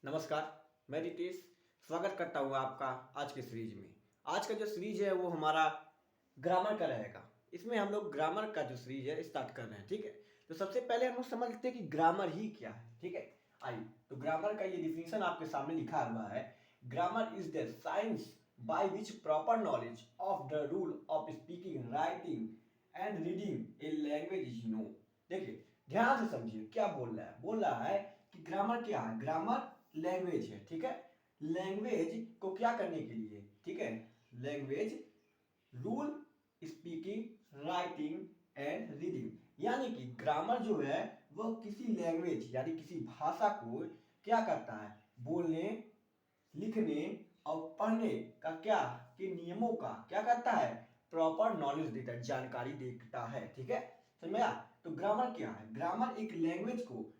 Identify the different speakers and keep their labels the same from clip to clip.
Speaker 1: नमस्कार। मैं रितेश स्वागत करता हूँ आपका आज के सीरीज में। आज का जो सीरीज है वो हमारा ग्रामर का रहेगा। इसमें हम लोग ग्रामर का जो सीरीज है स्टार्ट कर रहे हैं, ठीक है। तो सबसे पहले हम लोग समझ लेते हैं कि ग्रामर ही क्या है, ठीक है। आइए, तो ग्रामर का ये डिफिनीशन आपके सामने लिखा हुआ है। Grammar is the science by which proper knowledge of the rule of speaking, writing and reading a language is know. देखिए, ध्यान से समझिए क्या बोल रहा है कि ग्रामर क्या है। ग्रामर लैंग्वेज है, ठीक है। लैंग्वेज को क्या करने के लिए, ठीक है। Language rule speaking, writing and reading, यानी कि ग्रामर जो है वह किसी लैंग्वेज यानी किसी भाषा को क्या करता है, बोलने, लिखने और पढ़ने का क्या के नियमों का क्या करता है, प्रॉपर नॉलेज देता है, जानकारी देता है, ठीक है। समझ में आया? तो ग्रामर क्या है? ग्रामर एक लैंग्वेज को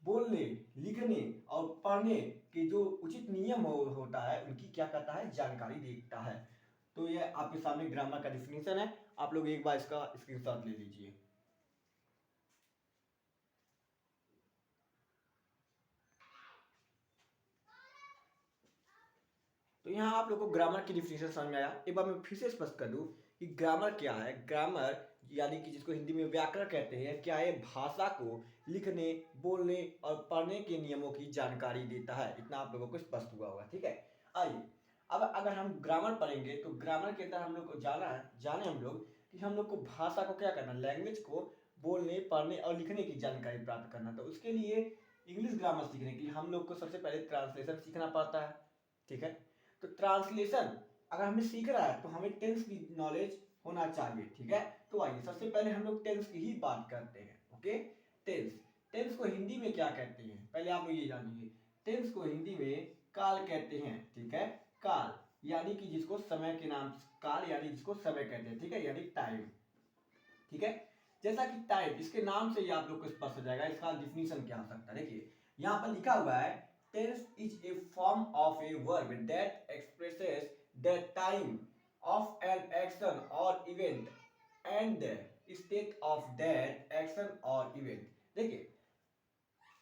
Speaker 1: बोलने, लिखने और पढ़ने के जो उचित नियम होता है उनकी क्या करता है, जानकारी देता है। तो ये आपके सामने ग्रामर का डिफिनीशन है। आप लोग एक बार इसका स्क्रीनशॉट ले लीजिए। तो यहाँ आप लोग को ग्रामर की डिफिनीशन समझ में आया। एक बार मैं फिर से स्पष्ट कर दूं कि ग्रामर क्या है। ग्रामर यानी कि जिसको हिंदी में व्याकरण कहते हैं, क्या है, भाषा को लिखने, बोलने और पढ़ने के नियमों की जानकारी देता है। इतना आप लोगों को स्पष्ट हुआ होगा, ठीक है। आइए, अब अगर हम ग्रामर पढ़ेंगे तो ग्रामर के अंदर हम लोग को जाने हम लोग कि हम लोग को भाषा को क्या करना, लैंग्वेज को बोलने, पढ़ने और लिखने की जानकारी प्राप्त करना। तो उसके लिए इंग्लिश ग्रामर सीखने के लिए हम लोग को सबसे पहले ट्रांसलेशन सीखना पड़ता है, ठीक है। तो ट्रांसलेशन अगर हमें सीख रहा है तो हमें टेंस की नॉलेज होना चाहिए, ठीक है। तो आइए सबसे पहले हम लोग टेंस की ही बात करते हैं, ओके। टेंस, टेंस को हिंदी में क्या कहते हैं, पहले आप लोग ये जानिए। टेंस को हिंदी में काल कहते हैं, ठीक है। काल यानी कि जिसको समय के नाम, काल यानी जिसको समय कहते हैं, ठीक है, यानी टाइम, ठीक है। जैसा कि टाइम, इसके नाम से ही आप लोग को स्पष्ट हो जाएगा इसका डिफिनीशन क्या हो सकता है। देखिए यहाँ पर लिखा हुआ है, tense is a form of a verb that expresses the time of an action और event and the state of that action और इवेंट। देखिए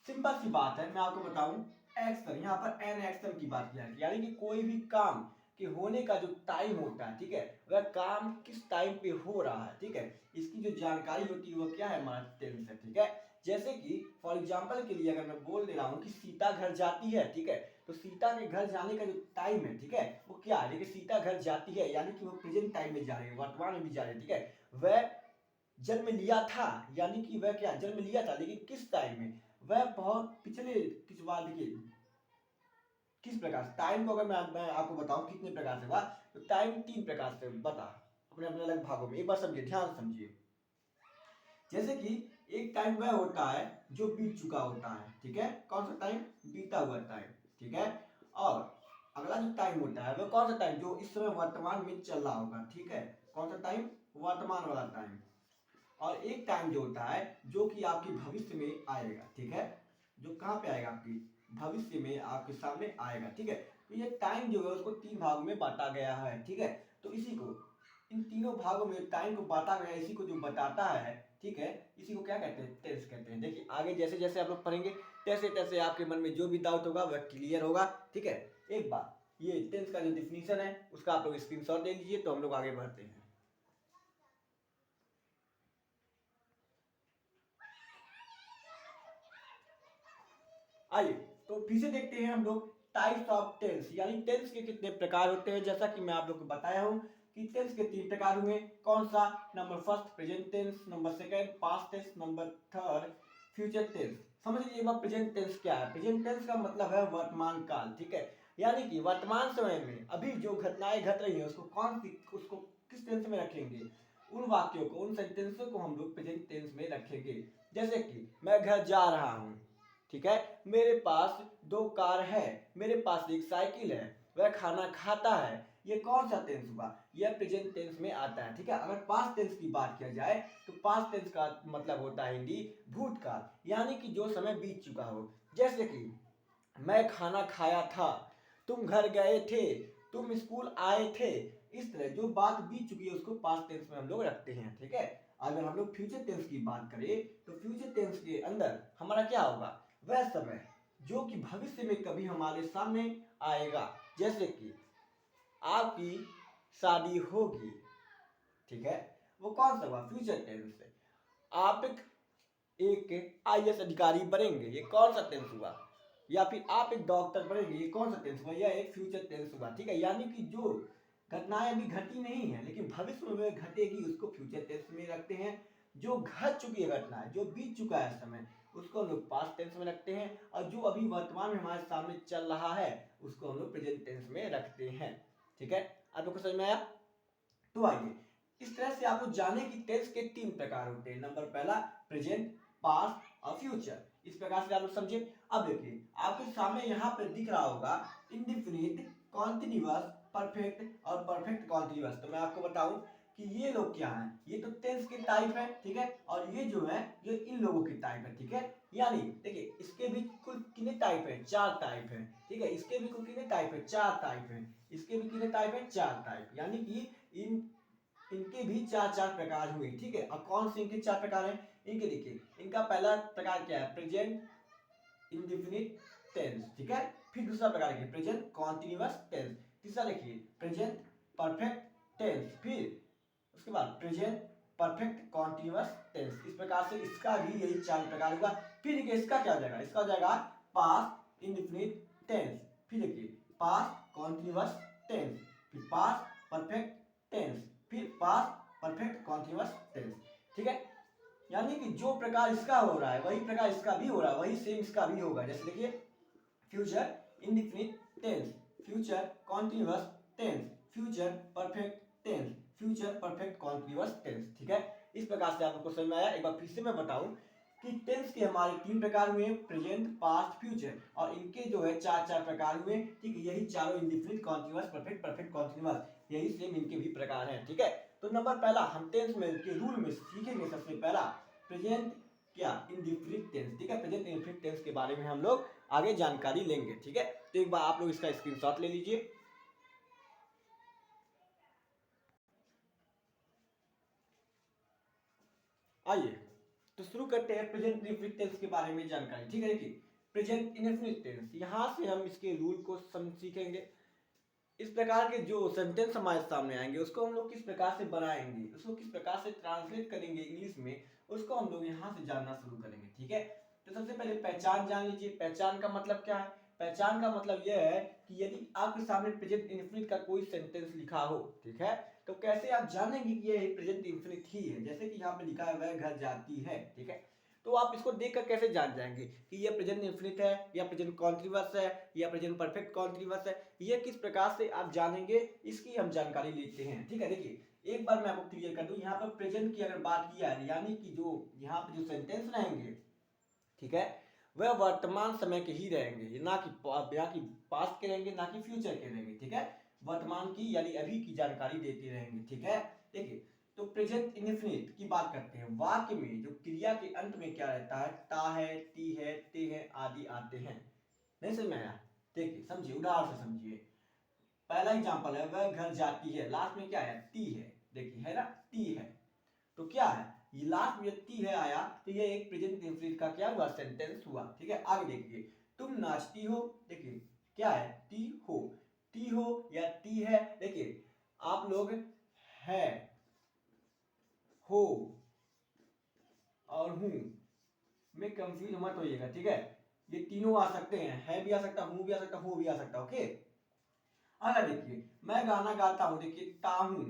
Speaker 1: सिंपल सी बात है, मैं आपको बताऊं। एक्शन, यहाँ पर एन एक्शन की बात किया है, यानी कि कोई भी काम के होने का जो टाइम होता है, ठीक है, वह काम किस टाइम पे हो रहा है, ठीक है, इसकी जो जानकारी होती है वो क्या है, हमारा टेंस है, ठीक है। जैसे कि फॉर एग्जांपल के लिए अगर मैं बोल दे रहा हूँ कि सीता घर जाती है, ठीक है, तो सीता के घर जाने का जो टाइम है, ठीक है, वो क्या है, देखिए सीता घर जाती है यानी कि वो प्रेजेंट टाइम में जा रही है, वर्तमान में भी जा रही है, ठीक है। वह जन्म लिया था यानी कि वह क्या, जन्म लिया था, लेकिन किस टाइम में, वह बहुत पिछले किस बात के, किस प्रकार से टाइम को अगर मैं आपको बताऊं कितने प्रकार से हुआ, तो टाइम 3 प्रकार से बता, अपने अपने अलग भागों में। एक बार समझिए, ध्यान से समझिए। जैसे कि एक टाइम वह होता है जो बीत चुका होता है, ठीक है, कौन सा टाइम, बीता हुआ टाइम, ठीक है। और अगला जो टाइम होता है वह कौन सा टाइम, जो इस समय वर्तमान में चल रहा होगा, ठीक है, कौन सा टाइम, वर्तमान वाला टाइम। और एक टाइम जो होता है जो कि आपके भविष्य में आएगा, ठीक है, जो कहाँ पे आएगा, आपकी भविष्य में आपके सामने आएगा, ठीक है। तो ये टाइम जो है उसको 3 भागों में बांटा गया है, ठीक है। तो इसी को, इन तीनों भागों में टाइम को बांटा गया है, इसी को जो बताता है, ठीक है, इसी को क्या कहते हैं, टेंस कहते हैं। देखिए आगे जैसे जैसे आप लोग पढ़ेंगे तैसे तैसे आपके मन में जो भी डाउट होगा वह क्लियर होगा, ठीक है। एक बार ये टेंस का जो डिफिनीशन है उसका आप लोग स्क्रीनशॉट ले लीजिए, तो हम लोग आगे बढ़ते हैं। आइए, तो फिर से देखते हैं हम लोग टाइप्स ऑफ टेंस, यानी टेंस के कितने प्रकार होते हैं। जैसा कि मैं आप लोग को बताया हूं कि टेंस के 3 प्रकार हुए। कौन सा, number first present tense, number second past tense, number third future tense. समझ लीजिए बात, प्रेजेंट टेंस क्या है। प्रेजेंट टेंस का मतलब है वर्तमान काल, ठीक है, यानी कि वर्तमान समय में अभी जो घटनाएं घट रही है उसको किस टेंस में रखेंगे, उन वाक्यों को, उन सेंटेंसों को हम लोग प्रेजेंट टेंस में रखेंगे। जैसे कि मैं घर जा रहा हूं, ठीक है, मेरे पास 2 कार है, मेरे पास एक साइकिल है, वह खाना खाता है। ये कौन सा टेंस हुआ, यह प्रेजेंट टेंस में आता है, ठीक है। अगर पास्ट टेंस की बात किया जाए तो पास्ट टेंस का मतलब होता है हिंदी भूतकाल, यानी कि जो समय बीत चुका हो। जैसे कि मैं खाना खाया था, तुम घर गए थे, तुम स्कूल आए थे। इस तरह जो बात बीत चुकी है उसको पास्ट टेंस में हम लोग रखते हैं, ठीक है। अगर हम लोग फ्यूचर टेंस की बात करें तो फ्यूचर टेंस के अंदर हमारा क्या होगा, वह समय जो कि भविष्य में कभी हमारे सामने आएगा। जैसे कि आपकी शादी होगी, ठीक है, वो कौन सा हुआ, फ्यूचर टेंस है। आप एक आईएएस अधिकारी बनेंगे, ये कौन सा टेंस हुआ। या फिर आप एक डॉक्टर बनेंगे, ये कौन सा टेंस हुआ, यह एक फ्यूचर टेंस हुआ, ठीक है। यानी कि जो घटनाएं अभी घटी नहीं है लेकिन भविष्य में वह घटेगी, उसको फ्यूचर टेंस में रखते हैं। जो घट चुकी है घटना, जो बीत चुका है समय, उसको हम लोग पास्ट टेंस में रखते हैं। और जो अभी वर्तमान में हमारे सामने चल रहा है, उसको हम लोग प्रेजेंट टेंस में रखते हैं, ठीक है। आप लोग को समझ में आया। तो आइए, इस तरह से आप लोग जाने कि टेंस के 3 प्रकार होते हैं। नंबर पहला प्रेजेंट, पास्ट और फ्यूचर। इस प्रकार से आप लोग समझे। अब देखिए आपके सामने यहाँ पर दिख रहा होगा इंडेफिनिट, कॉन्टिन्यूअस, परफेक्ट और परफेक्ट कॉन्टिन्यूअस। तो मैं आपको बताऊं कि ये लोग क्या हैं। ये तो टेंस के टाइप है, ठीक है, और ये जो है ये इन लोगों की टाइप है, ठीक है। यानी देखिए इसके भी कुल कितने टाइप है, 4 टाइप है, ठीक है। इसके भी कुल कितने टाइप है, 4 टाइप है। इसके भी कितने टाइप है, 4 टाइप। यानी कि इनके भी 4 प्रकार हुए, ठीक है। और कौन से इनके 4 प्रकार हैं, इनके देखिए, इनका पहला प्रकार क्या है, प्रेजेंट इंडेफिनिट टेंस, ठीक है। फिर दूसरा प्रकार देखिए प्रेजेंट कॉन्टिन्यूअस टेंस। तीसरा देखिए प्रेजेंट परफेक्ट टेंस। फिर उसके बाद प्रेजेंट परफेक्ट कॉन्टिन्यूअस टेंस। इस प्रकार से इसका भी यही 4 प्रकार होगा। फिर देखिए इसका क्या हो जाएगा, इसका हो जाएगा पास्ट इंडेफिनिट टेंस। फिर देखिए पास्ट कॉन्टिन्यूअस टेंस, फिर पास्ट परफेक्ट टेंस, फिर पास्ट परफेक्ट कॉन्टिन्यूअस टेंस, ठीक है। यानी कि जो प्रकार इसका हो रहा है वही प्रकार इसका भी हो रहा है, वही सेम इसका भी होगा। जैसे देखिए future indefinite tense, future continuous tense, future perfect tense, future perfect continuous tense, ठीक है। इस प्रकार से आपको समझ में आया। एक बार फिर से मैं बताऊं कि टेंस के हमारे 3 प्रकार हुए, प्रेजेंट, पास्ट, फ्यूचर, और इनके जो है 4 प्रकार हुए, ठीक है। यही चारों indefinite, continuous, perfect, perfect continuous, यही सेम इनके भी प्रकार हैं, ठीक है। तो नंबर पहला हम टेंस में के रूल में सीखेंगे। सबसे पहला प्रेजेंट क्या, इंडेफिनिट टेंस, ठीक है। प्रेजेंट इंडेफिनिट टेंस के बारे में हम लोग आगे जानकारी लेंगे, ठीक है। तो एक बार आप लोग इसका स्क्रीनशॉट ले लीजिए। आइए तो शुरू करते हैं प्रेजेंट इंडेफिनिट टेंस के बारे में जानकारी, ठीक है। देखिए प्रेजेंट इंडेफिनिट टेंस, यहां से हम इसके रूल को सीखेंगे। इस प्रकार के जो सेंटेंस हमारे सामने आएंगे उसको हम लोग किस प्रकार से बनाएंगे, उसको किस प्रकार से ट्रांसलेट करेंगे इंग्लिश में, उसको हम लोग यहाँ से जानना शुरू करेंगे, ठीक है। तो सबसे पहले पहचान जान लीजिए। पहचान का मतलब क्या है, पहचान का मतलब यह है कि यदि आपके सामने प्रेजेंट इंडेफिनिट का कोई सेंटेंस लिखा हो, ठीक है, तो कैसे आप जानेंगे कि यह प्रेजेंट इंडेफिनिट ही है। जैसे कि यहाँ पे लिखा है वह घर जाती है, ठीक है, तो आप इसको देखकर कैसे जान जाएंगे कि ये प्रेजेंट इंडेफिनिट है या प्रेजेंट कॉन्टिन्यूअस है या प्रेजेंट परफेक्ट कॉन्टिन्यूअस है। ये किस प्रकार से आप जानेंगे, इसकी हम जानकारी लेते हैं, ठीक है। देखिए एक बार मैं आपको क्लियर कर दूं, यहाँ पर प्रेजेंट की अगर बात किया है, यानी कि जो यहाँ पे जो सेंटेंस रहेंगे, ठीक है, वह वर्तमान समय के ही रहेंगे, ना कि पास्ट के रहेंगे, ना कि फ्यूचर के रहेंगे, ठीक है। वर्तमान की यानी अभी की जानकारी देते रहेंगे, ठीक है। देखिए तो प्रेजेंट इंडेफिनिट की बात करते हैं। वाक्य में जो क्रिया के अंत में क्या रहता है, ता है, ती है, ते है आदि आते हैं। नहीं समझ में आया, देखिए समझिए, उदाहरण से समझिए। पहला एग्जांपल है वह घर जाती है, लास्ट में क्या है, ती है, देखिए है ना, ती है। तो क्या है, ये लास्ट में ती है आया, तो ये एक प्रेजेंट इंडेफिनिट का क्या हुआ, सेंटेंस हुआ, ठीक है। आगे देखिए तुम नाचती हो, देखिए क्या है, ती हो, ती हो या ती है। देखिए आप लोग है, हो और हूं में कंफ्यूज मत होइएगा, ठीक है। ये तीनों आ सकते हैं, है भी आ सकता, हूं भी आ सकता, हो भी आ सकता, ओके। अगर देखिए मैं गाना गाता हूं, देखिए ता हूं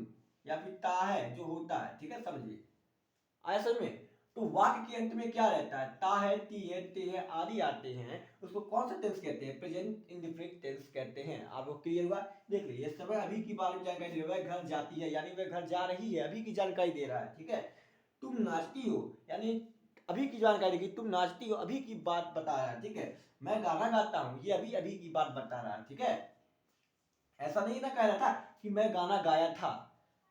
Speaker 1: या फिर ता है जो होता है, ठीक है, समझिए ऐसे में। तो वाक्य के अंत में क्या रहता है, ता है, ती है, ते है आदि आते हैं, उसको कौन सा टेंस कहते हैं, प्रेजेंट इंडेफिनिट टेंस कहते हैं। आपको क्लियर हुआ। देख लीजिए समय अभी की बारे में जानकारी दे रहा है, घर जाती है यानी वह घर जा रही है, अभी की जानकारी दे रहा है, ठीक है। तुम नाचती हो यानी अभी की जानकारी की, तुम नाचती हो अभी की बात बता रहा है, ठीक है। मैं गाना गाता हूं, ये अभी अभी की बात बता रहा है, ठीक है। ऐसा नहीं ना कह रहा था कि मैं गाना गाया था,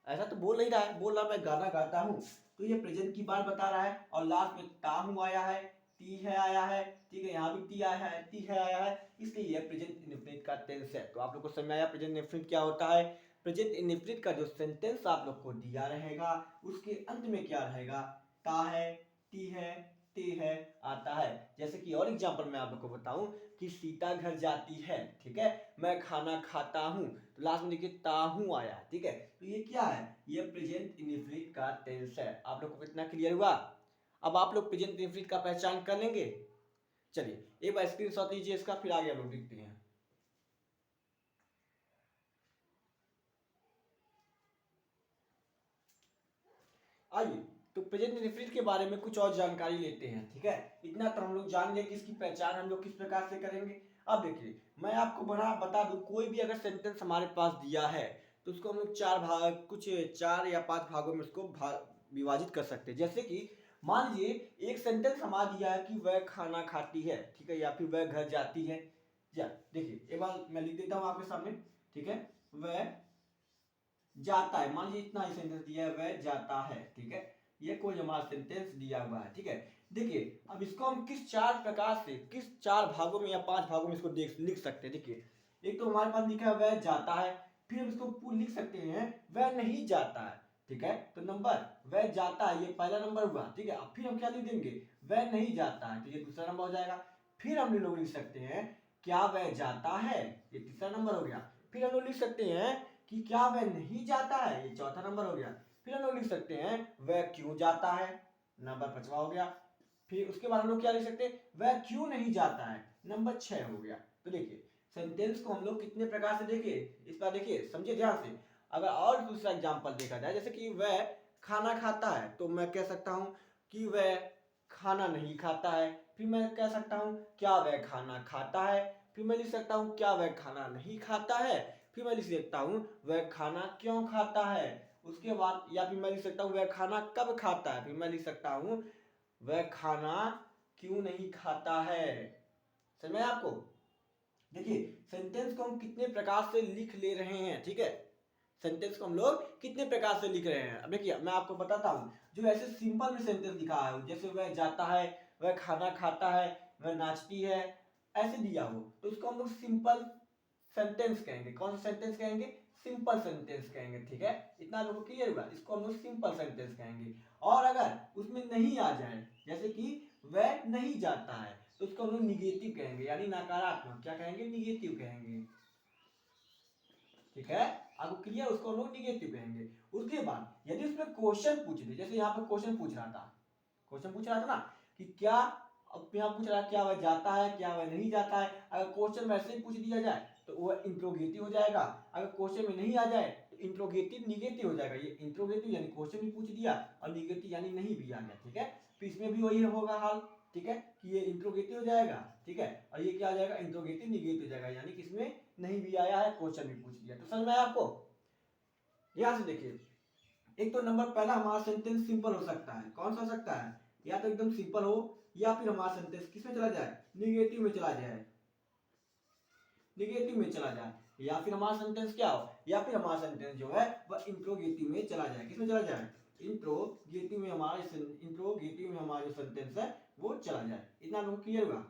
Speaker 1: ऐसा तो बोल नहीं रहा है, बोल रहा मैं गाना गाता हूँ। तो ये प्रेजेंट की बात बता रहा है, और लास्ट में ता हूँ आया है, ती है आया है, ठीक है, यहाँ भी ती आया है, ती है आया है, इसलिए ये प्रेजेंट इंडेफिनिट का टेंस है। तो आप लोग को समझ में आया प्रेजेंट इंडेफिनिट क्या होता है। प्रेजेंट इंडेफिनिट का जो सेंटेंस आप लोग को दिया रहेगा उसके अंत में क्या रहेगा, ता है, ती है, आते हैं, आता है। जैसे कि और एग्जांपल मैं आप लोग को बताऊं कि सीता घर जाती है, ठीक है, मैं खाना खाता हूं, तो लास्ट में देखिए ताहू आया, ठीक है। तो ये क्या है, ये प्रेजेंट इंडेफिनिट का टेंस है। आप लोग को कितना क्लियर हुआ? अब आप लोग प्रेजेंट इंडेफिनिट का पहचान कर लेंगे। चलिए एक बार स्क्रीनशॉट लीजिए इसका, फिर आगे हम लोग देखते हैं। आइए तो प्रेजेंट इंडेफिनिट के बारे में कुछ और जानकारी लेते हैं, ठीक है। इतना तो हम लोग जान गए कि इसकी पहचान हम लोग किस प्रकार से करेंगे। अब देखिए मैं आपको बता दूं, कोई भी अगर सेंटेंस हमारे पास दिया है तो उसको हम लोग कुछ 4 या 5 भागों में उसको विभाजित कर सकते हैं। जैसे कि मान लीजिए एक सेंटेंस हमारा दिया है कि वह खाना खाती है, ठीक है, या फिर वह घर जाती है। या देखिए एक बार मैं लिख देता हूं आपके सामने, ठीक है। वह जाता है, मान लीजिए इतना ही सेंटेंस दिया है, वह जाता है, ठीक है। ये कोई हमारा सेंटेंस दिया हुआ है, ठीक है। देखिए अब इसको हम किस 4 प्रकार से, किस 4 भागों में या 5 भागों में इसको लिख सकते हैं। देखिए एक तो हमारे पास लिखा है वह जाता है, फिर हम इसको लिख सकते हैं वह नहीं जाता है, ठीक है। तो नंबर वह जाता है ये पहला नंबर हुआ, ठीक है। अब फिर हम क्या लिख देंगे, वह नहीं जाता है, तो ये दूसरा नंबर हो जाएगा। फिर हम लोग लिख सकते हैं क्या वह जाता है, ये तीसरा नंबर हो गया। फिर हम लोग लिख सकते हैं कि क्या वह नहीं जाता है, ये चौथा नंबर हो गया। फिर हम लोग लिख सकते हैं वह क्यों जाता है, नंबर 5वां हो गया। फिर उसके बाद हम लोग क्या लिख सकते हैं, वह क्यों नहीं जाता है, नंबर 6 हो गया। तो देखिए सेंटेंस को हम लोग कितने प्रकार से देखिए, इस बार देखिए समझिए ध्यान से। अगर और दूसरा एग्जांपल देखा जाए, जैसे कि वह खाना खाता है, तो मैं कह सकता हूं कि वह खाना नहीं खाता है। फिर मैं कह सकता हूं क्या वह खाना खाता है। फिर मैं लिख सकता हूं क्या वह खाना नहीं खाता है। फिर मैं लिख सकता हूं वह खाना क्यों खाता है। उसके बाद या फिर मैं लिख सकता हूं वह खाना कब खाता है। फिर मैं लिख सकता हूं वह खाना क्यों नहीं खाता है। समझ में आपको? देखिए सेंटेंस को हम कितने प्रकार से लिख ले रहे हैं, ठीक है। सेंटेंस को हम लोग कितने प्रकार से लिख रहे हैं। अब देखिए मैं आपको बताता हूँ, जो ऐसे सिंपल में सेंटेंस लिखा है, जैसे वह जाता है, वह खाना खाता है, वह नाचती है, ऐसे दिया हो तो उसको हम लोग सिंपल सेंटेंस कहेंगे। कौन सा सेंटेंस कहेंगे, सिंपल सेंटेंस कहेंगे, ठीक है। इतना लोगों को क्लियर हुआ, इसको हम लोग सिंपल सेंटेंस कहेंगे। और अगर उसमें नहीं आ जाए, जैसे कि वह नहीं जाता है, तो उसको हम लोग निगेटिव कहेंगे, यानी नकारात्मक। क्या कहेंगे, निगेटिव कहेंगे, ठीक है। आपको क्लियर, उसको हम लोग निगेटिव कहेंगे। उसके बाद यदि उसमें क्वेश्चन पूछ दे, जैसे यहाँ पे क्वेश्चन पूछ रहा था, क्वेश्चन पूछ रहा था ना कि क्या, अब यहाँ पूछ रहा है क्या वह जाता है, क्या वह नहीं जाता है। अगर क्वेश्चन वैसे ही पूछ दिया जाए तो वह इंट्रोगेटिव हो जाएगा। अगर क्वेश्चन में नहीं आ जाए तो इंट्रोगेटिव निगेटिव हो जाएगा। ये इंट्रोगेटिव यानी क्वेश्चन भी पूछ दिया और निगेटिव यानी नहीं भी आ गया, ठीक है। तो इसमें भी वही होगा हाल, ठीक है, कि ये इंट्रोगेटिव हो जाएगा, ठीक है, और ये क्या हो जाएगा, इंट्रोगेटिव निगेटिव हो जाएगा, यानी कि इसमें नहीं भी आया है, क्वेश्चन भी पूछ दिया। तो समझ में आया आपको? यहां से देखिए, एक तो नंबर पहला हमारा सेंटेंस सिंपल हो सकता है। कौन सा हो सकता है, या तो एकदम सिंपल हो, या फिर हमारा सेंटेंस किस में चला जाए, निगेटिव में चला जाए, निगेटिव में चला जाए। या फिर हमारा सेंटेंस क्या हो, या फिर हमारा सेंटेंस जो है वह इंट्रोगेटिव में चला जाए। किस में चला जाए, इंट्रोगेटिव में हमारा जो सेंटेंस है वो चला जाए। इतना लोग क्लियर हुआ,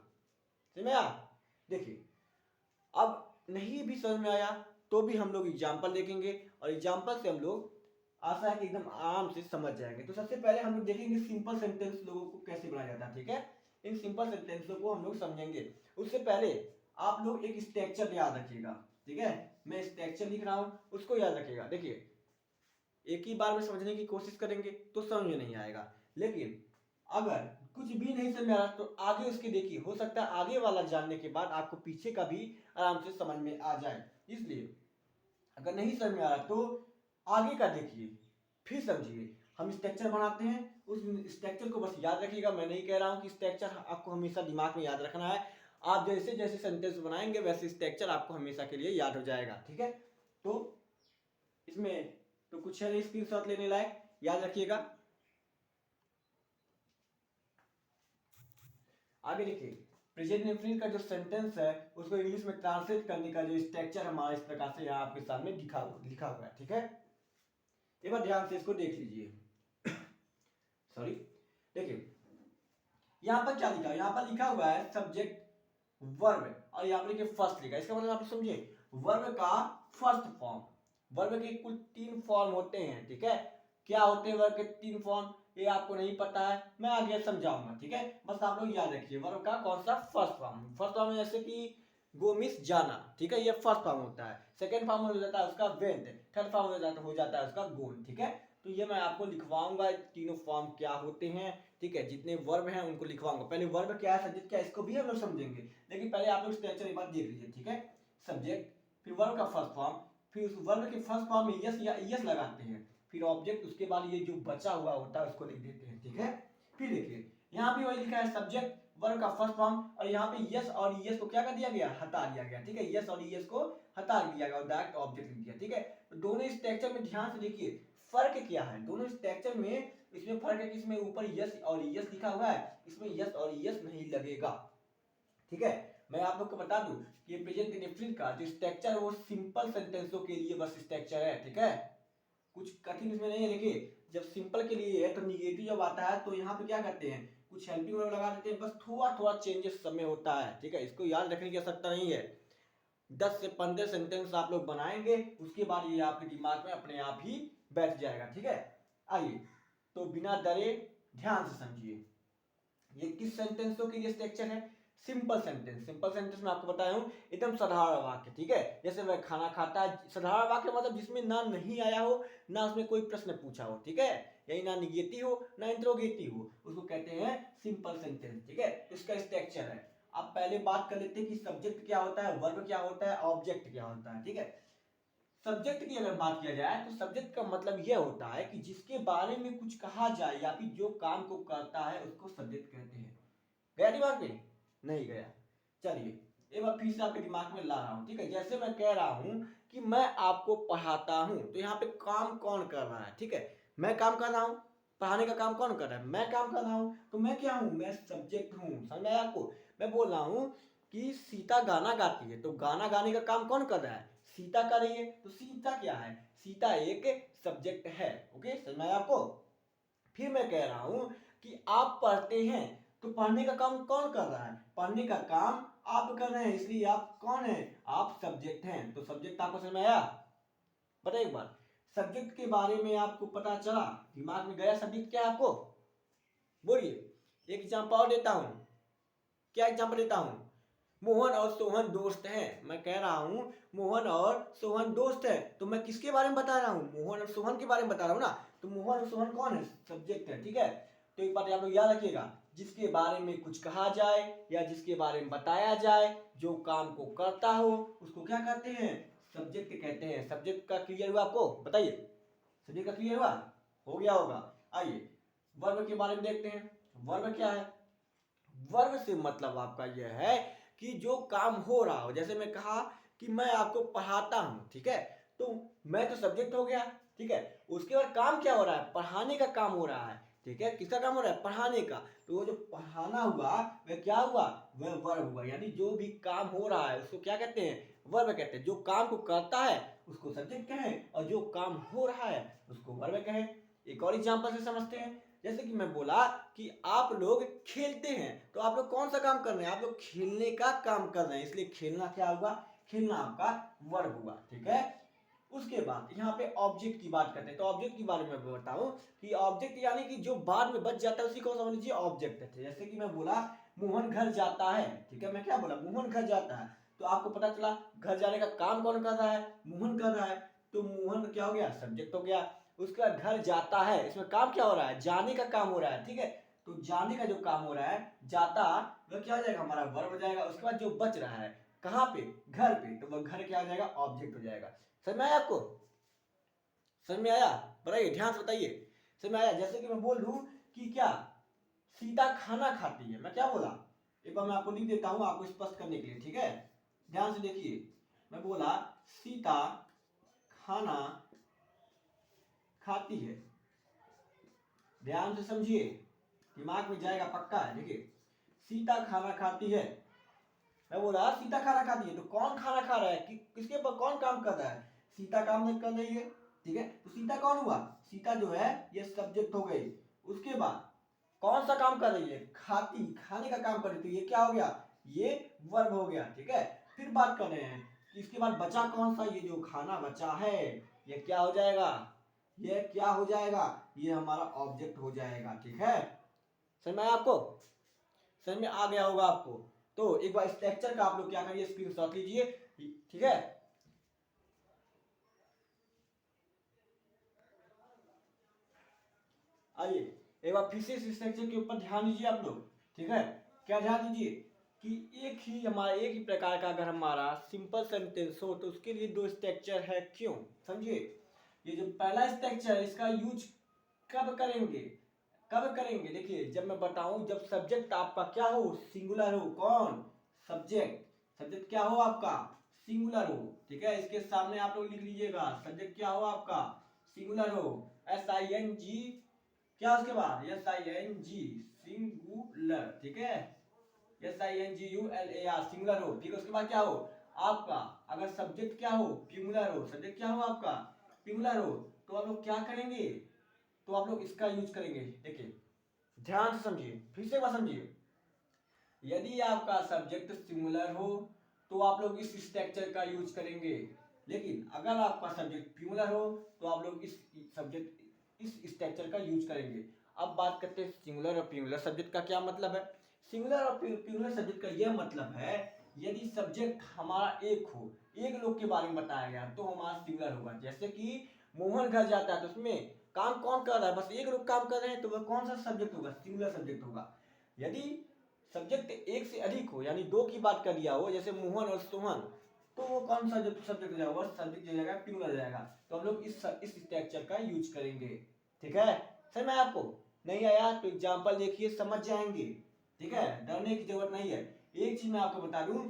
Speaker 1: समझ में आया? देखिए अब नहीं भी समझ में आया तो भी हम लोग एग्जाम्पल देखेंगे, और एग्जाम्पल से हम लोग आशा है कि एकदम आराम से समझ जाएंगे। तो सबसे पहले हम लोग देखेंगे सिंपल सेंटेंस लोगों को कैसे बनाया जाता है, ठीक है। इन सिंपल सेंटेंसों को हम लोग समझेंगे। उससे पहले आप लोग एक स्ट्रक्चर याद रखिएगा, ठीक है। मैं स्ट्रक्चर लिख रहा हूं, उसको याद रखिएगा। देखिए एक ही बार में समझने की कोशिश करेंगे तो समझ में नहीं आएगा, लेकिन अगर कुछ भी नहीं समझ में आ रहा तो आगे उसके देखिए, हो सकता है आगे वाला जानने के बाद आपको पीछे का भी आराम से समझ में आ जाए। इसलिए अगर नहीं समझ में आ रहा तो आगे का देखिए फिर समझिए। हम स्ट्रक्चर बनाते हैं, उस स्ट्रक्चर को बस याद रखिएगा। मैं नहीं कह रहा हूं कि स्ट्रक्चर आपको हमेशा दिमाग में याद रखना है। आप जैसे जैसे सेंटेंस बनाएंगे वैसे स्ट्रक्चर आपको हमेशा के लिए याद हो जाएगा, ठीक है। तो इसमें तो कुछ है नहीं स्क्रीनशॉट लेने लायक, याद रखिएगा। आगे देखिए प्रेजेंट इंडेफिनिट का जो सेंटेंस है उसको इंग्लिश में ट्रांसलेट करने का जो स्ट्रक्चर हमारा इस प्रकार से यहाँ आपके सामने लिखा हुआ है, ठीक है। एक बार ध्यान से इसको देख लीजिए। सॉरी, देखिए यहाँ पर क्या लिखा है, यहाँ पर लिखा हुआ है सब्जेक्ट वर्ब, और यहाँ पर देखिए फर्स्ट लिखा है। इसका मतलब आप समझिए वर्ब का फर्स्ट फॉर्म। वर्ब के कुल 3 फॉर्म होते हैं, ठीक है। क्या होते हैं वर्ब के 3 फॉर्म, ये आपको नहीं पता है, मैं आगे समझाऊंगा, ठीक है। बस आप लोग याद रखिए वर्ब का कौन सा फर्स्ट फॉर्म जैसे कि गो मीन्स जाना, ठीक है, ये फर्स्ट फॉर्म होता है। सेकंड फॉर्म हो जाता है उसका वेंट, थर्ड फॉर्म हो जाता है उसका गोन, ठीक है। तो ये मैं आपको लिखवाऊंगा तीनों फॉर्म क्या होते हैं, ठीक है, जितने वर्ब हैं उनको लिखवाऊंगा। पहले वर्ब क्या है, सब्जेक्ट क्या है, इसको भी हम लोग समझेंगे, लेकिन पहले आप लोग स्ट्रक्चर एक बार देख लीजिए, ठीक है। सब्जेक्ट, फिर वर्ब का फर्स्ट फॉर्म, फिर उस वर्ब के फर्स्ट फॉर्म में यस या यस लगाते हैं, फिर ऑब्जेक्ट, उसके बाद ये जो बचा हुआ होता है उसको लिख देते हैं, ठीक है। फिर देखिए यहाँ भी वही लिखा है सब्जेक्ट वर्ब का फर्स्ट फॉर्म, और यहाँ पे यस और यस को क्या कर दिया गया, हटा दिया गया, ठीक है, यस और यस को हटा दिया गया और डायरेक्ट ऑब्जेक्ट लिख दिया, ठीक है। तो दोनों स्ट्रक्चर में ध्यान से देखिए फर्क क्या है, दोनों स्ट्रक्चर में इसमें फर्क है कि इसमें ऊपर यस और यस लिखा हुआ है, इसमें यस और यस नहीं लगेगा, ठीक है। मैं आप लोग को बता दूं कि प्रेजेंट इंडेफिनिट का जो स्ट्रक्चर है वो सिंपल सेंटेंसों के लिए बस स्ट्रक्चर है, ठीक है, कुछ कठिन इसमें नहीं है। देखिए जब सिंपल के लिए है तो निगेटिव जब आता है तो यहाँ पे क्या करते हैं, कुछ हेल्पिंग वर्ब लगा देते हैं, बस थोड़ा थोड़ा चेंजेस सब में होता है, ठीक है, इसको याद रखने की आवश्यकता नहीं है। 10 से 15 सेंटेंस आप लोग बनाएंगे, उसके बाद ये आपके दिमाग में अपने आप ही बैठ जाएगा, ठीक है। आइए तो बिना डरे ध्यान से समझिए, ये किस सेंटेंसों के लिए स्ट्रक्चर है, सिंपल सेंटेंस। सिंपल सेंटेंस में आपको बताया हूँ एकदम साधारण वाक्य, ठीक है, जैसे वह खाना खाता है, साधारण वाक्य मतलब जिसमें ना नहीं आया हो, ना उसमें कोई प्रश्न पूछा हो, ठीक है, यही ना निगेटिव हो ना इंट्रोगेटिव हो, उसको कहते हैं सिंपल सेंटेंस, ठीक है। इसका स्ट्रक्चर है। अब पहले बात कर लेते हैं कि सब्जेक्ट क्या होता है, वर्ब क्या होता है, ऑब्जेक्ट क्या होता है, ठीक है। सब्जेक्ट की अगर बात किया जाए तो सब्जेक्ट का मतलब यह होता है कि जिसके बारे में कुछ कहा जाए या फिर जो काम को करता है उसको सब्जेक्ट कहते हैं। गया दिमाग में, नहीं गया, चलिए एक बार फिर से आपके दिमाग में ला रहा हूं, ठीक है। जैसे मैं कह रहा हूं कि मैं आपको पढ़ाता हूं, तो यहाँ पे काम कौन कर रहा है, ठीक है, मैं काम कर रहा हूं, पढ़ाने का काम कौन कर रहा है, मैं काम कर रहा हूं, तो मैं क्या हूं, मैं सब्जेक्ट हूं, समझ आया आपको। मैं बोल रहा हूं कि सीता गाना गाती है, तो गाना गाने का काम कौन कर रहा है, सीता कर रही है, तो सीता क्या है, सीता एक सब्जेक्ट है, ओके, समझ में आया आपको। फिर मैं कह रहा हूं कि आप पढ़ते हैं, तो पढ़ने का काम कौन कर रहा है, पढ़ने का काम आप कर रहे हैं, इसलिए आप कौन है, आप सब्जेक्ट हैं, तो सब्जेक्ट आपको समझ में आया। बताइए एक बार, सब्जेक्ट के बारे में आपको पता चला, दिमाग में गया सब्जेक्ट क्या है आपको, बोलिए। एक एग्जांपल और देता हूं, क्या एग्जांपल देता हूं, मोहन और सोहन दोस्त हैं, मैं कह रहा हूं मोहन और सोहन दोस्त है, तो मैं किसके बारे में बता रहा हूं, मोहन और सोहन के बारे में बता रहा हूं ना, तो मोहन और सोहन कौन है, सब्जेक्ट है, ठीक है। तो एक बात आप लोग याद रखिएगा, जिसके बारे में कुछ कहा जाए या जिसके बारे में बताया जाए, जो काम को करता हो, उसको क्या कहते हैं, सब्जेक्ट कहते हैं। सब्जेक्ट का क्लियर हुआ आपको, बताइए, सब्जेक्ट का क्लियर हुआ, हो गया होगा। आइए वर्ब के बारे में देखते हैं, वर्ब क्या है, वर्ब से मतलब आपका यह है कि जो काम हो रहा हो, जैसे मैं कहा कि मैं आपको पढ़ाता हूं, ठीक है, तो मैं तो सब्जेक्ट हो गया, ठीक है, उसके बाद काम क्या हो रहा है, पढ़ाने का काम हो रहा है, ठीक है, किसका काम हो रहा है, पढ़ाने का, तो वो जो पढ़ाना हुआ वह क्या हुआ, वह वर्ब हुआ, यानी जो भी काम हो रहा है उसको क्या कहते हैं, वर्ब कहते हैं। जो काम को करता है उसको सब्जेक्ट कहें और जो काम हो रहा है उसको वर्ब कहें। एक और एग्जांपल से समझते हैं, जैसे कि मैं बोला कि आप लोग खेलते हैं, तो आप लोग कौन सा काम कर रहे हैं, आप लोग खेलने का काम कर रहे हैं, इसलिए खेलना क्या हुआ, खेलना आपका वर्ब हुआ, ठीक है। उसके बाद यहाँ पे ऑब्जेक्ट की बात करते हैं, तो ऑब्जेक्ट के बारे में मैं बताऊं कि ऑब्जेक्ट यानी कि जो बाद में बच जाता है उसी को समझ लीजिए ऑब्जेक्ट है। जैसे कि मैं बोला मोहन घर जाता है, ठीक है, मैं क्या बोला, मोहन घर जाता है, तो आपको पता चला घर जाने का काम कौन कर रहा है, मोहन कर रहा है, तो मोहन क्या हो गया, सब्जेक्ट हो गया। उसके बाद घर जाता है, इसमें काम क्या हो रहा है, जाने का काम हो रहा है, ठीक है, तो जाने का जो काम हो रहा है, जाता, वह क्या हो जाएगा, हमारा वर्ब हो जाएगा। उसके बाद जो बच रहा है कहाँ पे, घर पे, तो वह घर क्या हो जाएगा, ऑब्जेक्ट हो जाएगा। समझ में आया आपको, समझ में आया, बताइए ध्यान से बताइए, समझ में आया। जैसे कि मैं बोल दूं कि क्या, सीता खाना खाती है, मैं क्या बोला, एक बार मैं आपको लिख देता हूं आपको स्पष्ट करने के लिए, ठीक है, ध्यान से देखिए। मैं बोला सीता खाना खाती है, ध्यान से समझिए, दिमाग में जाएगा पक्का है। देखिए सीता खाना खाती है, मैं बोला सीता खाना खाती है, तो कौन खाना खा रहा है, किसके पर कौन काम कर रहा है, सीता काम नहीं कर रही है, ठीक है, तो सीता कौन हुआ, सीता जो है ये सब्जेक्ट हो गई। उसके बाद कौन सा काम कर रही है, खाती, खाने का काम कर रही है, तो ये क्या हो गया, ये वर्ब हो गया, ठीक है। फिर बात कर रहे हैं कि इसके बाद बचा कौन सा, ये जो खाना बचा है ये क्या हो जाएगा, ये क्या हो जाएगा, ये हमारा ऑब्जेक्ट हो जाएगा। ठीक है, समझ में आया आपको, समझ में आ गया होगा आपको। तो एक बार स्ट्रक्चर का आप लोग क्या करिए, स्क्रीनशॉट लीजिए। ठीक है, आइए एक बार फिर से इस स्ट्रक्चर के ऊपर ध्यान दीजिए आप लोग। ठीक है, क्या ध्यान दीजिए कि एक ही प्रकार का अगर हमारा सिंपल सेंटेंस हो तो उसके लिए दो स्ट्रक्चर है। क्यों, समझिए। ये जो पहला स्ट्रक्चर है इसका यूज कब करेंगे, कब करेंगे, देखिए जब मैं बताऊं, जब सब्जेक्ट आपका क्या हो, सिंगुलर हो। कौन, सब्जेक्ट, सब्जेक्ट क्या हो आपका, सिंगुलर हो। ठीक है, इसके सामने आप लोग लिख लीजिएगा, सब्जेक्ट क्या हो आपका, सिंगुलर हो। SING, क्या उसके बाद, SING, सिंगुलर। ठीक है, SINGULAR, सिंगुलर हो। ठीक है, उसके बाद क्या हो आपका, अगर सब्जेक्ट क्या हो, प्लूरल हो, सब्जेक्ट क्या हो आपका, प्लूरल हो, तो आप लोग क्या करेंगे, तो आप लोग इसका यूज करेंगे। देखिए ध्यान से समझिए, फिर से बात समझिए। यदि आपका सब्जेक्ट सिंगुलर हो तो आप लोग इस स्ट्रक्चर का यूज करेंगे, लेकिन अगर आपका सब्जेक्ट प्लूरल हो तो आप लोग इस स्ट्रक्चर का यूज करेंगे। अब बात करते हैं सिंगुलर और प्लूरल सब्जेक्ट का क्या मतलब है। सिंगुलर और प्लूरल सब्जेक्ट का यह मतलब है, यदि सब्जेक्ट हमारा एक हो, एक लोग के बारे में बताया गया तो हमारा सिंगुलर होगा। जैसे कि मोहन घर जाता है तो उसमें काम कौन कर रहा है, बस एक लोग काम कर रहे हैं, तो वह कौन सा सब्जेक्ट होगा, सिंगुलर सब्जेक्ट होगा। यदि सब्जेक्ट एक से अधिक हो, यानी दो की बात कर दिया हो, जैसे मोहन और सोहन, तो वो कौन सा सब्जेक्ट हो जाएगा, सब्जेक्ट जो जाएगा प्लूरल जाएगा। तो हम लोग इस स्ट्रक्चर का यूज करेंगे। ठीक है, समझ में आपको, नहीं आया तो एग्जांपल देखिए, समझ जाएंगे। ठीक है, डरने की जरूरत नहीं है। एक चीज मैं आपको बता दूं,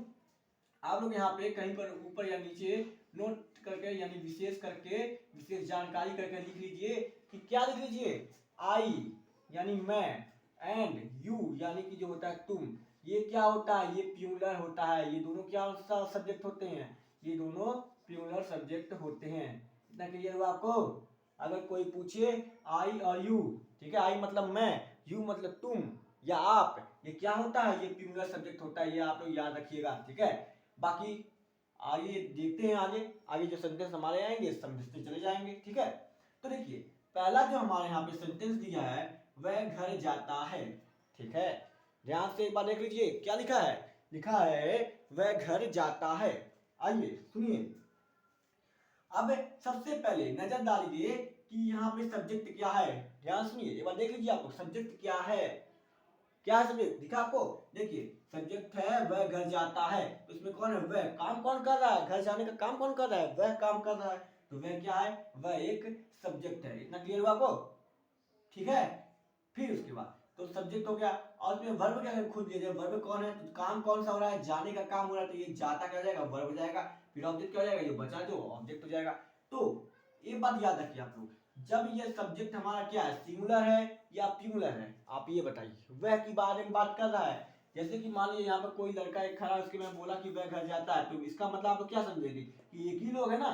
Speaker 1: आप लोग यहाँ पे कहीं पर ऊपर या नीचे नोट करके, यानी विशेष करके, विशेष जानकारी करके लिख लीजिए कि क्या लिख लीजिए, आई यानी मैं, एंड यू यानी कि जो होता है तुम, ये क्या होता है, ये प्लूरल होता है। ये दोनों क्या सब्जेक्ट होते हैं, ये दोनों प्लूरल सब्जेक्ट होते हैं। इतना क्लियर हुआ आपको। अगर कोई पूछे आई और यू, ठीक है, आई मतलब मैं, यू मतलब तुम या आप, ये क्या होता है, ये प्लूरल सब्जेक्ट होता है। ये आप लोग याद रखिएगा। ठीक है, बाकी आइए देखते हैं आगे, आगे जो सेंटेंस हमारे आएंगे समझते चले जाएंगे। ठीक है, तो देखिए पहला जो हमारे यहाँ पे सेंटेंस दिया है, वह घर जाता है। ठीक है, ध्यान से एक बार देख लीजिए क्या लिखा है, लिखा है वह घर जाता है। आइए सुनिए, अब सबसे पहले नजर डालिए कि यहाँ पे सब्जेक्ट क्या है। ध्यान सुनिए, एक बार देख लीजिए आपको सब्जेक्ट क्या है, क्या है सब्जेक्ट दिखा आपको। देखिए सब्जेक्ट है वह घर जाता है, तो इसमें कौन है, वह काम कौन कर रहा है, घर जाने का काम कौन कर रहा है, वह काम कर रहा है। तो वह क्या है, वह एक सब्जेक्ट है। इतना क्लियर हुआ आपको। ठीक है, फिर उसके बाद तो सब्जेक्ट हो गया, और उसमें वर्ब क्या है, खुद ले जाए, वर्ब कौन है, तो काम कौन सा हो रहा है, जाने का काम हो रहा है, तो ये जाता क्या हो जाएगा, वर्ब हो जाएगा। फिर ऑब्जेक्ट क्या हो जाएगा, जो बचा जो ऑब्जेक्ट हो जाएगा। तो एक बात याद रखिए आप लोग, जब ये सब्जेक्ट हमारा क्या है, सिंगुलर है या प्लूरल है, आप ये बताइए, वह के बारे में बात कर रहा है। जैसे कि मान लीजिए यहाँ पर कोई लड़का एक खड़ा है, उसके मैं बोला कि वह घर जाता है, तो इसका मतलब आप लोग क्या समझेंगे कि एक ही लोग है ना।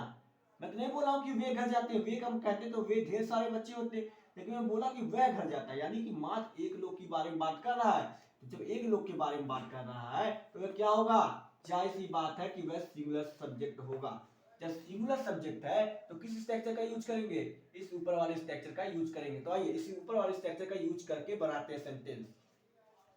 Speaker 1: मैं तो नहीं बोला हूँ कि वे घर जाते हैं, वे कम कहते तो वे ढेर सारे बच्चे होते, लेकिन मैं बोला कि वह घर जाता है, यानी कि मात्र एक लोग के बारे में बात कर रहा है। तो जब एक लोग के बारे में बात कर रहा है तो वह क्या होगा, जाहिर सी बात है कि वह सिंगुलर सब्जेक्ट होगा। जब सिंगुलर सब्जेक्ट है तो किस स्ट्रक्चर का यूज करेंगे, इस ऊपर वाले स्ट्रक्चर का यूज करेंगे। तो आइए इसी ऊपर वाले स्ट्रक्चर का यूज करके बनाते हैं सेंटेंस।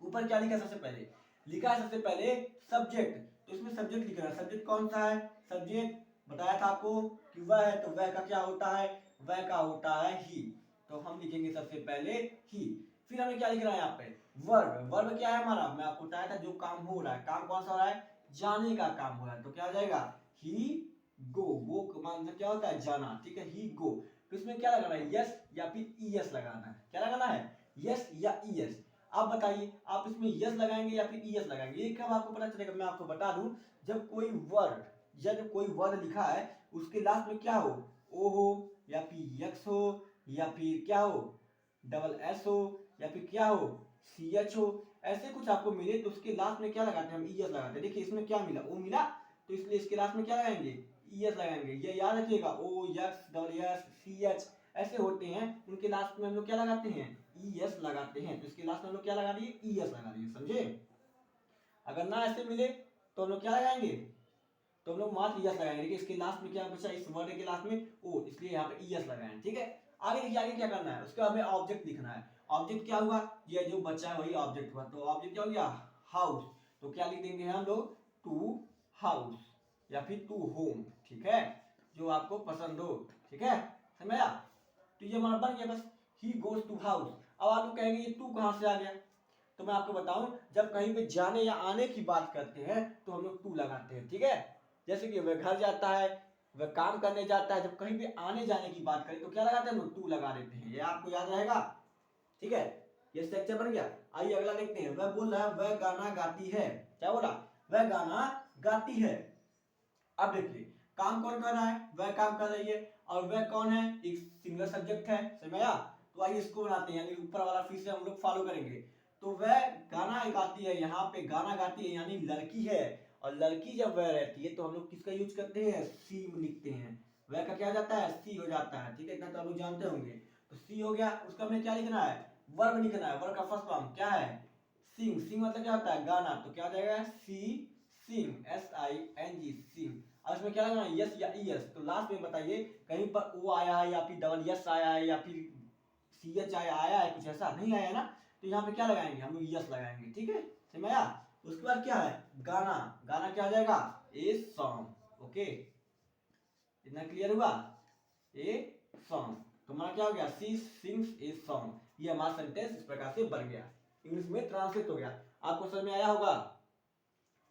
Speaker 1: ऊपर क्या लिखा है, सबसे पहले लिखा है सबसे पहले सब्जेक्ट, तो इसमें सब्जेक्ट लिख रहा है। सब्जेक्ट कौन सा है, सब्जेक्ट बताया था आपको कि वह है, तो वह का क्या होता है, वह का होता है ही। तो हम लिखेंगे सबसे पहले ही। फिर हमें क्या लिख रहा है यहाँ पे, वर्ब, वर्ब क्या है हमारा, मैं आपको बताया था जो काम हो रहा है, काम कौन सा हो रहा है, जाने का काम हो रहा है। तो क्या हो जाएगा, ही गो, गो का मतलब क्या होता है, जाना। ठीक है, ही गो। तो इसमें क्या लगाना है, यस या फिर ईएस लगाना है। क्या लगाना है, यस या ईएस। आप बताइए, आप इसमें यस लगाएंगे या फिर ईएस लगाएंगे, ये कब आपको पता चलेगा, मैं आपको बता दूं, जब कोई वर्ड या जब कोई वर्ड लिखा है उसके लास्ट में क्या हो, ओ हो या फिर यक्स हो या फिर क्या हो, डबल एस हो या फिर क्या हो, सी एच हो, ऐसे कुछ आपको मिले तो उसके लास्ट में क्या लगाते हैं, हम ईएस लगाते हैं। देखिए इसमें क्या मिला, ओ मिला, तो इसलिए इसके लास्ट में क्या लगाएंगे, ईएस लगाएंगे। ये याद रखिएगा, O X double S C H ऐसे होते हैं, उनके लास्ट में हम लोग क्या लगाते हैं, ईएस लगाते हैं। तो इसके लास्ट में हम लोग क्या लगा दिए, ईएस लगा दिए, समझे। अगर ना ऐसे मिले तो हम लोग क्या लगाएंगे, तो हम लोग मात्र ईएस लगाएंगे। देखिए इसके लास्ट में क्या बचा, इस वर्ड के लास्ट में ओ, इसलिए यहाँ पे ईएस लगाएंगे। ठीक है, आगे देखिए आगे क्या करना है, उसके बाद हमें ऑब्जेक्ट लिखना है। ऑब्जेक्ट क्या हुआ, ये जो बच्चा है वही ऑब्जेक्ट हुआ। तो ऑब्जेक्ट क्या हो गया, हाउस। तो क्या लिख देंगे हम लोग, टू हाउस या फिर टू होम, ठीक है, जो आपको पसंद हो, ठीक है, समझ आया। तो ये हमारा बन गया बस, ही गोज टू हाउस। अब आप लोग कहेंगे ये टू कहाँ से आ गया, तो मैं आपको बताऊं, जब कहीं पे जाने या आने की बात करते हैं तो हम लोग टू लगाते हैं, ठीक है। जैसे कि वह घर जाता है, वह काम करने जाता है, जब कहीं पे आने जाने की बात करें तो क्या लगाते हैं हम लोग, टू लगा देते हैं। ये आपको याद रहेगा, ठीक है। ये स्ट्रक्चर बन गया। आइए अगला देखते हैं। वह बोल रहा है वह गाना गाती है, क्या बोला, वह गाना गाती है। अब देखिए काम कौन कर रहा है, वह काम कर रही है, और वह कौन है, एक सिंगल सब्जेक्ट है, समझ आया। तो आइए इसको बनाते हैं, यानी ऊपर वाला फिर से हम लोग फॉलो करेंगे। तो वह गाना गाती है, यहाँ पे गाना गाती है यानी लड़की है, और लड़की जब वह रहती है तो हम लोग किसका यूज करते हैं, सी लिखते हैं। वह का क्या हो जाता है, सी हो जाता है, ठीक है, इतना तो आप लोग जानते होंगे। तो सी हो गया, उसका हमें क्या लिखना है, वर्ब लिखना है। वर्ब का फर्स्ट फॉर्म क्या है, सिंग। सिंग मतलब क्या होता है, गाना। तो क्या हो जाएगा, सी सिंग, SING सिंग। अब इसमें क्या लगाना है, यस या ईएस। तो लास्ट में बताइए कहीं पर ओ आया है या फिर डबल यस आया है या फिर CH आया है, कुछ ऐसा नहीं आया है ना, तो यहाँ पे क्या लगाएंगे हम लोग, यस लगाएंगे, ठीक है, समझ आया। उसके बाद क्या है, गाना। गाना क्या हो जाएगा, ए सॉन्ग, ओके, इतना क्लियर हुआ, ए सॉन्ग। तो हमारा क्या हो गया, सी सिंग्स ए सॉन्ग। ये हमारा सेंटेंस इस प्रकार से बन गया, इंग्लिश में ट्रांसलेट हो गया। आपको समझ में आया होगा।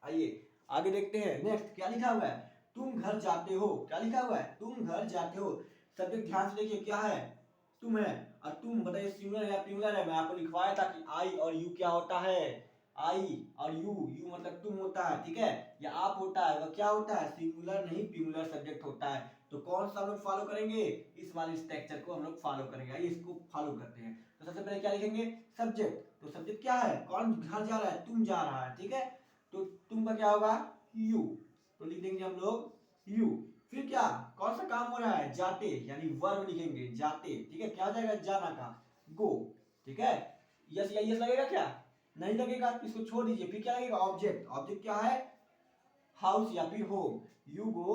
Speaker 1: आइए आगे देखते हैं। नेक्स्ट क्या लिखा हुआ है, तुम घर जाते हो। क्या लिखा हुआ है, तुम घर जाते हो। सब्जेक्ट ध्यान से देखिए क्या है, तुम है। और तुम बताइए सिंगुलर है या प्लूरल है। मैं आपको लिखवाया था कि आई और यू क्या होता है, आई और यू, यू मतलब तुम होता है, ठीक है, या आप होता है, वह क्या होता है, सिंगुलर नहीं प्लूरल सब्जेक्ट होता है। तो कौन सा हम लोग फॉलो करेंगे, इस वाले स्ट्रक्चर को हम लोग फॉलो करेंगे। आइए इसको फॉलो करते हैं। तो सबसे पहले क्या लिखेंगे, सब्जेक्ट। तो सब्जेक्ट क्या है, कौन घर जा रहा है, तुम जा रहा है, ठीक है। तो तुम का क्या होगा, यू। तो लिख देंगे हम लोग यू। फिर क्या, कौन सा काम हो रहा है, जाते, यानी वर्ब लिखेंगे जाते, ठीक है, क्या हो जाएगा, जाना का, गो, ठीक है। यस या यस लगेगा क्या, नहीं लगेगा, तो इसको छोड़ दीजिए। फिर क्या लगेगा, ऑब्जेक्ट। ऑब्जेक्ट क्या है, हाउस या फिर होम, यू गो।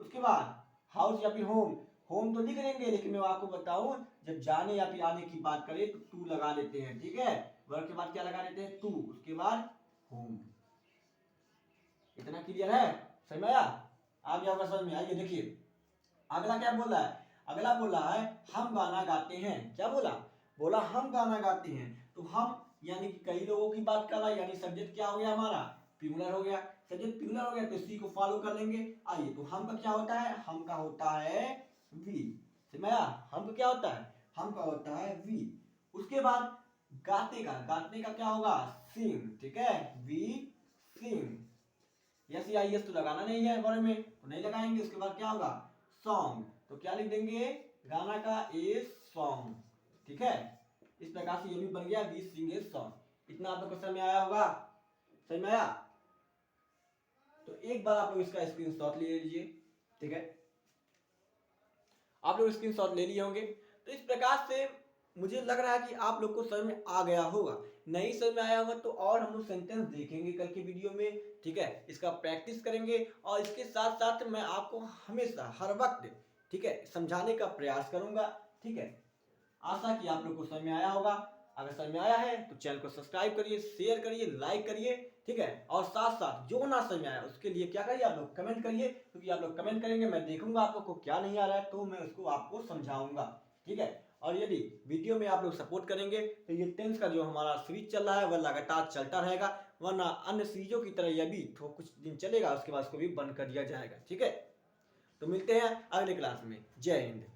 Speaker 1: उसके बाद हाउस या फिर होम। होम तो लिख लेंगे, लेकिन मैं आपको बताऊं, जब जाने या फिर आने की बात करें तो टू लगा देते हैं, ठीक है। वर्ब के बाद क्या लगा देते हैं, टू, उसके बाद होम। इतना क्लियर है, समझ में आया, आ गया होगा समझ में। आइए देखिए अगला क्या बोल रहा है, अगला बोल रहा है हम गाना गाते हैं। क्या बोला, बोला हम गाना गाते हैं। तो हम यानी कि कई लोगों की बात कर रहा है, यानी सब्जेक्ट क्या हो गया हमारा, प्लूरल हो गया। सब्जेक्ट प्लूरल हो गया तो सी को फॉलो कर लेंगे। आइए तो हम का क्या होता है, हम का होता है वी, समझ में आया। हम का क्या होता है, हम का होता है वी। उसके बाद गाते का, गाते का क्या होगा, सिंग, ठीक है, वी सिंग। यस या यस तो लगाना नहीं है वर्ड में, तो नहीं लगाएंगे। उसके बाद क्या होगा, सॉन्ग। तो क्या लिख देंगे, गाना का ए सॉन्ग, ठीक है। इस प्रकार से ये भी बन गया, वी सिंग ए सॉन्ग। इतना आप लोग को समझ में आया होगा, समझ में आया। तो एक बार आप लोग इसका स्क्रीनशॉट ले लीजिए, ठीक है, आप लोग स्क्रीनशॉट ले लिए होंगे। तो इस प्रकार से मुझे लग रहा है कि आप लोग को समझ में आ गया होगा। नहीं समझ में आया होगा तो और हम लोग सेंटेंस देखेंगे कल के वीडियो में, ठीक है, इसका प्रैक्टिस करेंगे। और इसके साथ साथ मैं आपको हमेशा हर वक्त, ठीक है, समझाने का प्रयास करूंगा, ठीक है। आशा कि आप लोग को समझ में आया होगा। अगर समझ में आया है तो चैनल को सब्सक्राइब करिए, शेयर करिए, लाइक करिए, ठीक है। और साथ साथ जो ना समझ में आया उसके लिए क्या करिए, आप लोग कमेंट करिए, क्योंकि आप लोग कमेंट करेंगे मैं देखूंगा आप लोग को क्या नहीं आ रहा है, तो मैं उसको आपको समझाऊंगा, ठीक है। और यदि वीडियो में आप लोग सपोर्ट करेंगे तो ये टेंस का जो हमारा सीरीज चल रहा है वह लगातार चलता रहेगा, वरना अन्य सीरीजों की तरह यह भी तो कुछ दिन चलेगा, उसके बाद उसको भी बंद कर दिया जाएगा, ठीक है। तो मिलते हैं अगले क्लास में। जय हिंद।